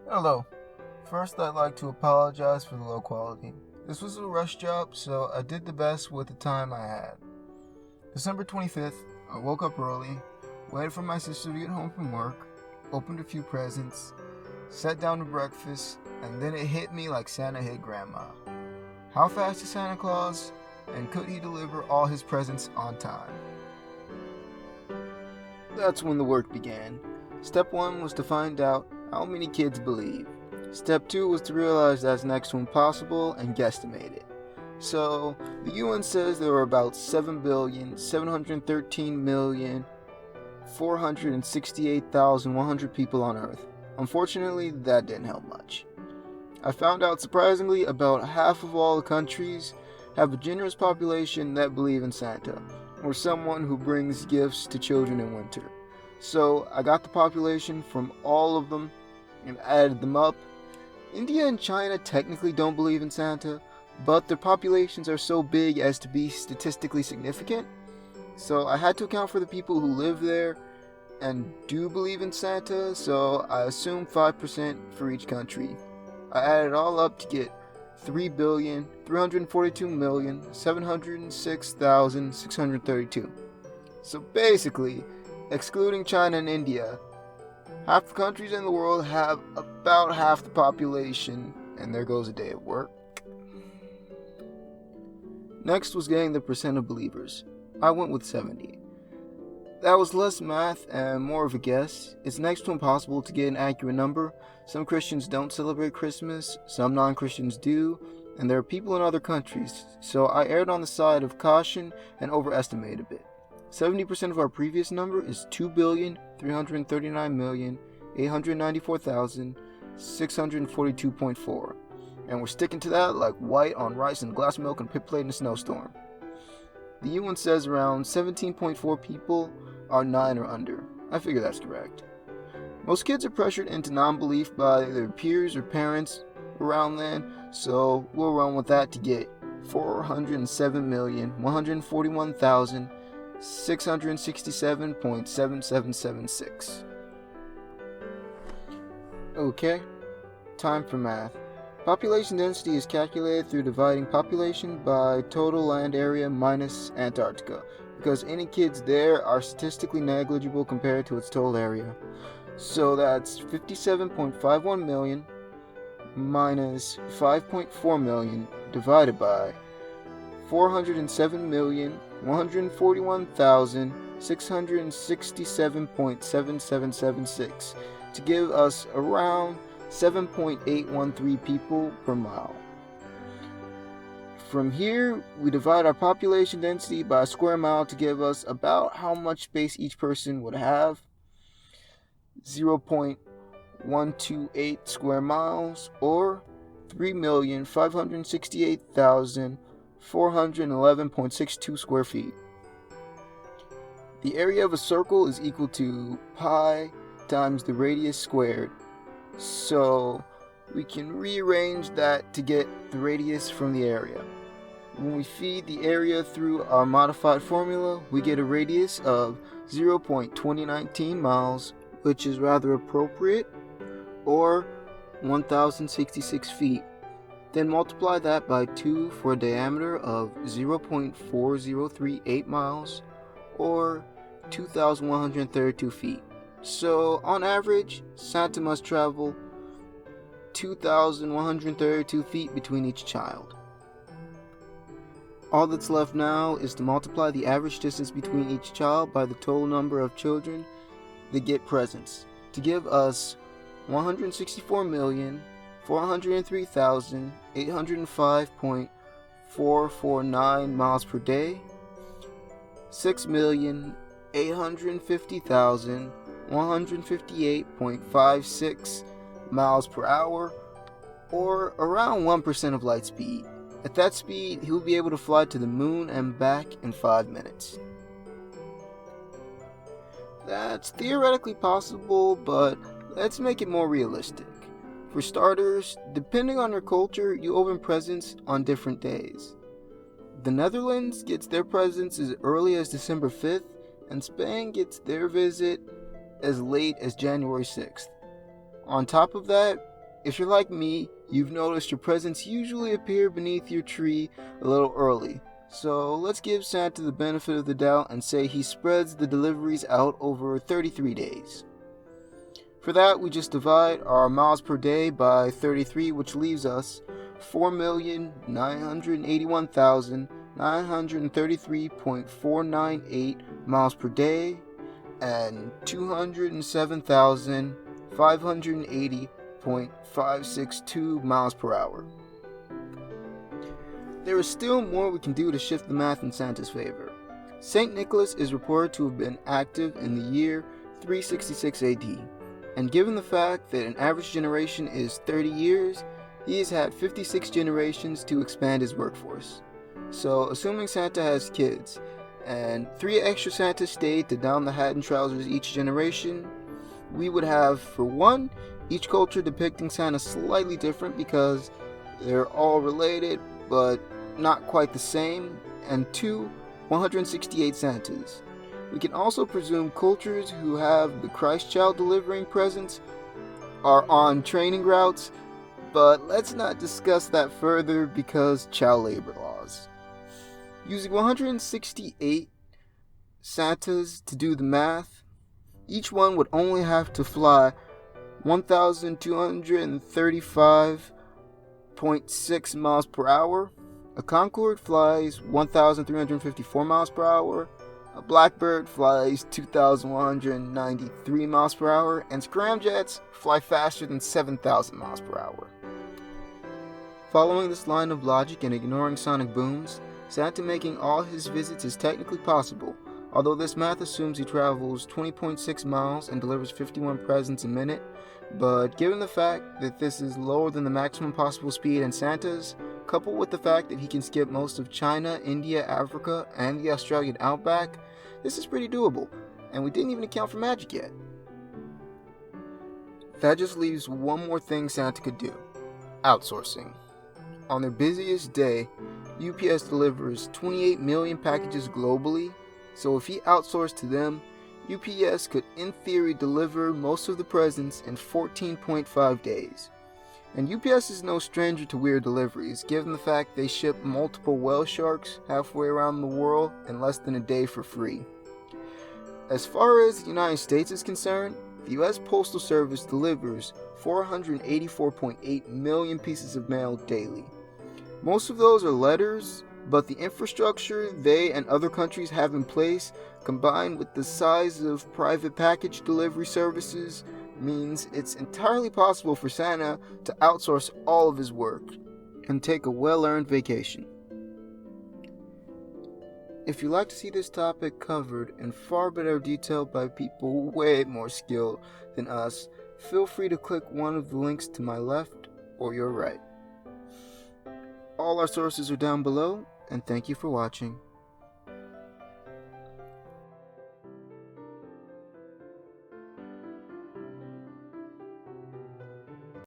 Hello. First, I'd like to apologize for the low quality. This was a rush job, so I did the best with the time I had. December 25th, I woke up early, waited for my sister to get home from work, opened a few presents, sat down to breakfast, and then it hit me like Santa hit Grandma. How fast is Santa Claus, and could he deliver all his presents on time? That's when the work began. Step 1 was to find out how many kids believe. Step 2 was to realize that's next to impossible and guesstimate it. So, the UN says there are about 7,713,468,100 people on Earth. Unfortunately, that didn't help much. I found out surprisingly about half of all the countries have a generous population that believe in Santa, or someone who brings gifts to children in winter. So I got the population from all of them and added them up. India and China technically don't believe in Santa, but their populations are so big as to be statistically significant. So I had to account for the people who live there and do believe in Santa, so I assumed 5% for each country. I added it all up to get 3,342,706,632. So basically, excluding China and India, half the countries in the world have about half the population, and there goes a day of work. Next was getting the percent of believers. I went with 70. That was less math and more of a guess. It's next to impossible to get an accurate number. Some Christians don't celebrate Christmas, some non-Christians do, and there are people in other countries, so I erred on the side of caution and overestimated a bit. 70% of our previous number is 2,339,894,642.4, and we're sticking to that like white on rice and a glass of milk and a pit plate in a snowstorm. The UN says around 17.4 people are 9 or under. I figure that's correct. Most kids are pressured into non-belief by their peers or parents around then, so we'll run with that to get 407,141,667.7776. Okay, time for math. Population density is calculated through dividing population by total land area minus Antarctica, because any kids there are statistically negligible compared to its total area. So that's 57.51 million minus 5.4 million divided by 407,141,667.7776 to give us around 7.813 people per mile. From here, we divide our population density by a square mile to give us about how much space each person would have. 0.128 square miles, or 3,568,411.62 square feet. The area of a circle is equal to pi times the radius squared. So we can rearrange that to get the radius from the area. When we feed the area through our modified formula, we get a radius of 0.2019 miles, which is rather appropriate, or 1,066 feet. Then multiply that by 2 for a diameter of 0.4038 miles, or 2,132 feet. So, on average, Santa must travel 2,132 feet between each child. All that's left now is to multiply the average distance between each child by the total number of children that get presents, to give us 164,403,805.449 miles per day, 6,850,158.56 miles per hour, or around 1% of light speed. At that speed, he will be able to fly to the moon and back in 5 minutes. That's theoretically possible, but let's make it more realistic. For starters, depending on your culture, you open presents on different days. The Netherlands gets their presents as early as December 5th, and Spain gets their visit as late as January 6th. On top of that, If you're like me, you've noticed your presents usually appear beneath your tree a little early. So let's give Santa the benefit of the doubt and say he spreads the deliveries out over 33 days. For that, we just divide our miles per day by 33, which leaves us 4,981,933.498 miles per day and 207,580.562 miles per hour. There is still more we can do to shift the math in Santa's favor. St. Nicholas is reported to have been active in the year 366 AD. And given the fact that an average generation is 30 years, he has had 56 generations to expand his workforce. So, assuming Santa has kids, and 3 extra Santas stayed to don the hat and trousers each generation, we would have, for 1, each culture depicting Santa slightly different because they're all related, but not quite the same, and 2, 168 Santas. We can also presume cultures who have the Christ child delivering presents are on training routes, but let's not discuss that further because child labor laws. Using 168 Santas to do the math, each one would only have to fly 1,235.6 miles per hour. A Concorde flies 1,354 miles per hour. A Blackbird flies 2,193 miles per hour, and scramjets fly faster than 7,000 miles per hour. Following this line of logic and ignoring sonic booms, Santa making all his visits is technically possible, although this math assumes he travels 20.6 miles and delivers 51 presents a minute. But given the fact that this is lower than the maximum possible speed in Santa's, coupled with the fact that he can skip most of China, India, Africa, and the Australian outback, this is pretty doable, and we didn't even account for magic yet. That just leaves one more thing Santa could do: outsourcing. On their busiest day, UPS delivers 28 million packages globally, so if he outsourced to them, UPS could in theory deliver most of the presents in 14.5 days. And UPS is no stranger to weird deliveries, given the fact they ship multiple whale sharks halfway around the world in less than a day for free. As far as the United States is concerned, the US Postal Service delivers 484.8 million pieces of mail daily. Most of those are letters, but the infrastructure they and other countries have in place, combined with the size of private package delivery services, means it's entirely possible for Santa to outsource all of his work and take a well-earned vacation. If you'd like to see this topic covered in far better detail by people way more skilled than us, feel free to click one of the links to my left or your right. All our sources are down below, and thank you for watching.